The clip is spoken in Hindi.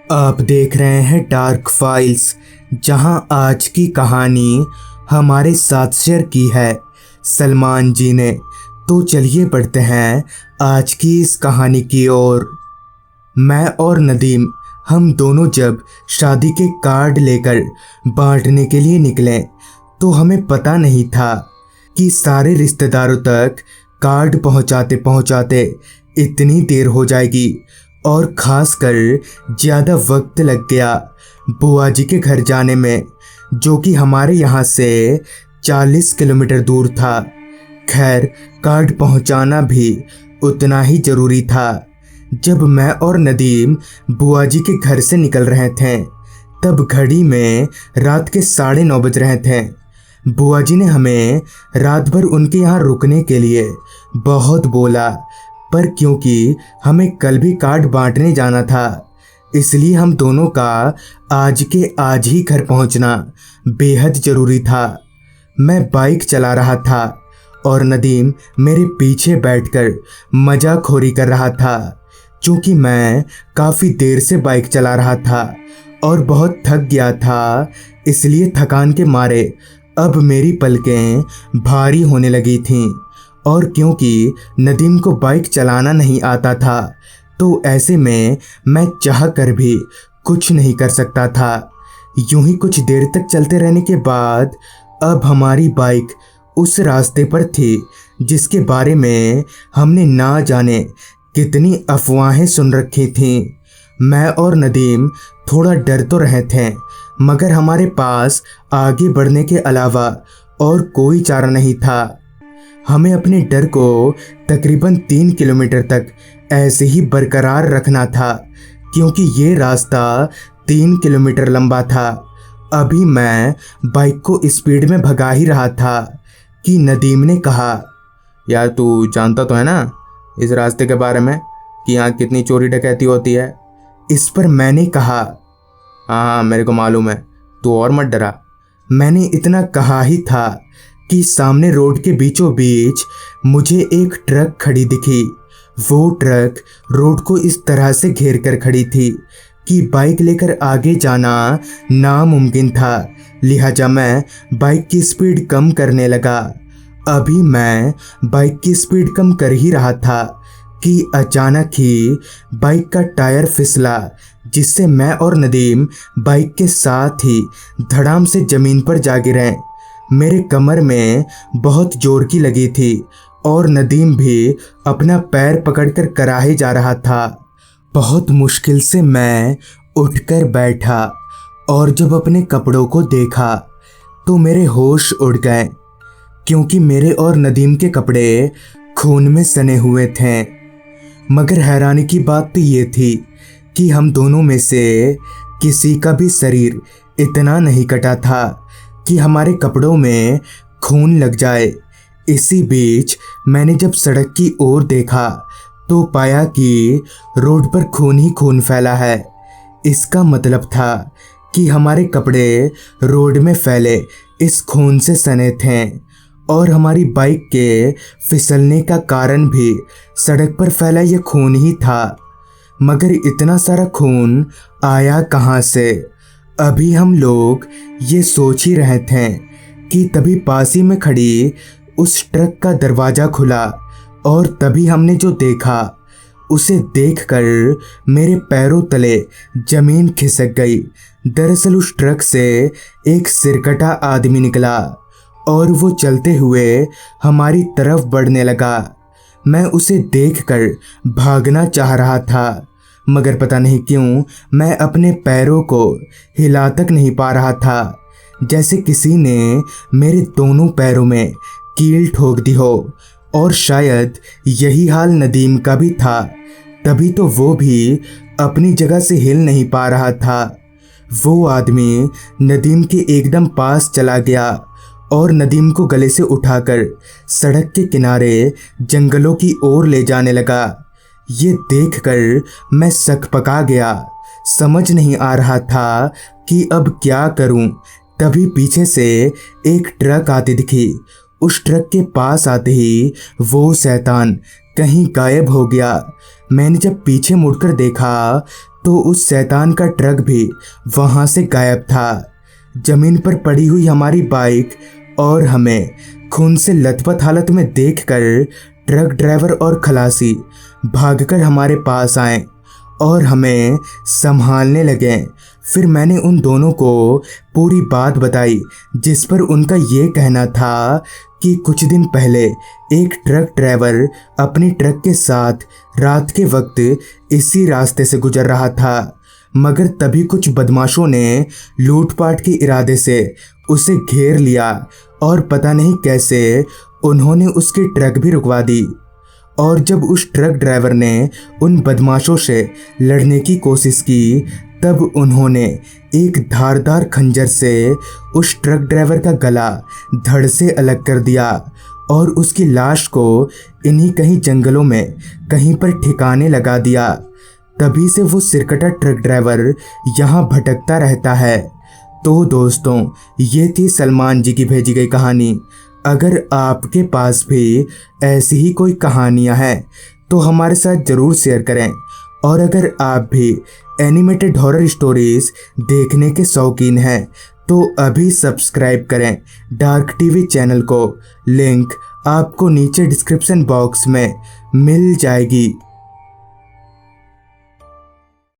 आप देख रहे हैं डार्क फाइल्स, जहां आज की कहानी हमारे साथ शेयर की है सलमान जी ने। तो चलिए बढ़ते हैं आज की इस कहानी की ओर। मैं और नदीम, हम दोनों जब शादी के कार्ड लेकर बांटने के लिए निकले तो हमें पता नहीं था कि सारे रिश्तेदारों तक कार्ड पहुंचाते पहुंचाते इतनी देर हो जाएगी और खासकर ज़्यादा वक्त लग गया बुआ जी के घर जाने में, जो कि हमारे यहाँ से 40 किलोमीटर दूर था। खैर, कार्ड पहुँचाना भी उतना ही ज़रूरी था। जब मैं और नदीम बुआ जी के घर से निकल रहे थे तब घड़ी में रात के 9:30 बज रहे थे। बुआ जी ने हमें रात भर उनके यहाँ रुकने के लिए बहुत बोला, पर क्योंकि हमें कल भी कार्ड बांटने जाना था इसलिए हम दोनों का आज के आज ही घर पहुंचना बेहद ज़रूरी था। मैं बाइक चला रहा था और नदीम मेरे पीछे बैठकर मजाखोरी कर रहा था। चूँकि मैं काफ़ी देर से बाइक चला रहा था और बहुत थक गया था, इसलिए थकान के मारे अब मेरी पलकें भारी होने लगी थीं। और क्योंकि नदीम को बाइक चलाना नहीं आता था तो ऐसे में मैं चाह कर भी कुछ नहीं कर सकता था। यूं ही कुछ देर तक चलते रहने के बाद अब हमारी बाइक उस रास्ते पर थी जिसके बारे में हमने ना जाने कितनी अफवाहें सुन रखी थीं। मैं और नदीम थोड़ा डर तो रहे थे, मगर हमारे पास आगे बढ़ने के अलावा और कोई चारा नहीं था। हमें अपने डर को तकरीबन 3 किलोमीटर तक ऐसे ही बरकरार रखना था, क्योंकि ये रास्ता 3 किलोमीटर लंबा था। अभी मैं बाइक को स्पीड में भगा ही रहा था कि नदीम ने कहा, यार तू जानता तो है ना इस रास्ते के बारे में कि यहाँ कितनी चोरी डकैती होती है। इस पर मैंने कहा, हाँ मेरे को मालूम है, तू और मत डरा। मैंने इतना कहा ही था कि सामने रोड के बीचों बीच मुझे एक ट्रक खड़ी दिखी। वो ट्रक रोड को इस तरह से घेर कर खड़ी थी कि बाइक लेकर आगे जाना नामुमकिन था। लिहाजा मैं बाइक की स्पीड कम करने लगा। अभी मैं बाइक की स्पीड कम कर ही रहा था कि अचानक ही बाइक का टायर फिसला, जिससे मैं और नदीम बाइक के साथ ही धड़ाम से ज़मीन पर जा गिरे। मेरे कमर में बहुत जोर की लगी थी और नदीम भी अपना पैर पकड़कर कराहे जा रहा था। बहुत मुश्किल से मैं उठकर बैठा और जब अपने कपड़ों को देखा तो मेरे होश उड़ गए, क्योंकि मेरे और नदीम के कपड़े खून में सने हुए थे। मगर हैरानी की बात तो ये थी कि हम दोनों में से किसी का भी शरीर इतना नहीं कटा था कि हमारे कपड़ों में खून लग जाए। इसी बीच मैंने जब सड़क की ओर देखा तो पाया कि रोड पर खून ही खून फैला है। इसका मतलब था कि हमारे कपड़े रोड में फैले इस खून से सने थे और हमारी बाइक के फिसलने का कारण भी सड़क पर फैला यह खून ही था। मगर इतना सारा खून आया कहाँ से? अभी हम लोग ये सोच ही रहे थे कि तभी पास ही में खड़ी उस ट्रक का दरवाज़ा खुला और तभी हमने जो देखा उसे देखकर मेरे पैरों तले ज़मीन खिसक गई। दरअसल उस ट्रक से एक सिरकटा आदमी निकला और वो चलते हुए हमारी तरफ बढ़ने लगा। मैं उसे देखकर भागना चाह रहा था, मगर पता नहीं क्यों मैं अपने पैरों को हिला तक नहीं पा रहा था, जैसे किसी ने मेरे दोनों पैरों में कील ठोक दी हो। और शायद यही हाल नदीम का भी था, तभी तो वो भी अपनी जगह से हिल नहीं पा रहा था। वो आदमी नदीम के एकदम पास चला गया और नदीम को गले से उठाकर सड़क के किनारे जंगलों की ओर ले जाने लगा। ये देखकर मैं सकपका गया, समझ नहीं आ रहा था कि अब क्या करूं। तभी पीछे से एक ट्रक आती दिखी। उस ट्रक के पास आते ही वो शैतान कहीं गायब हो गया। मैंने जब पीछे मुड़कर देखा तो उस शैतान का ट्रक भी वहां से गायब था। जमीन पर पड़ी हुई हमारी बाइक और हमें खून से लथपथ हालत में देखकर ट्रक ड्राइवर और खलासी भागकर हमारे पास आए और हमें संभालने लगे। फिर मैंने उन दोनों को पूरी बात बताई, जिस पर उनका ये कहना था कि कुछ दिन पहले एक ट्रक ड्राइवर अपनी ट्रक के साथ रात के वक्त इसी रास्ते से गुजर रहा था, मगर तभी कुछ बदमाशों ने लूटपाट के इरादे से उसे घेर लिया और पता नहीं कैसे उन्होंने उसकी ट्रक भी रुकवा दी। और जब उस ट्रक ड्राइवर ने उन बदमाशों से लड़ने की कोशिश की, तब उन्होंने एक धारदार खंजर से उस ट्रक ड्राइवर का गला धड़ से अलग कर दिया और उसकी लाश को इन्हीं कहीं जंगलों में कहीं पर ठिकाने लगा दिया। तभी से वो सिरकटा ट्रक ड्राइवर यहाँ भटकता रहता है। तो दोस्तों, ये थी सलमान जी की भेजी गई कहानी। अगर आपके पास भी ऐसी ही कोई कहानियाँ हैं तो हमारे साथ ज़रूर शेयर करें। और अगर आप भी एनिमेटेड हॉरर स्टोरीज देखने के शौकीन हैं तो अभी सब्सक्राइब करें डार्क टीवी चैनल को। लिंक आपको नीचे डिस्क्रिप्शन बॉक्स में मिल जाएगी।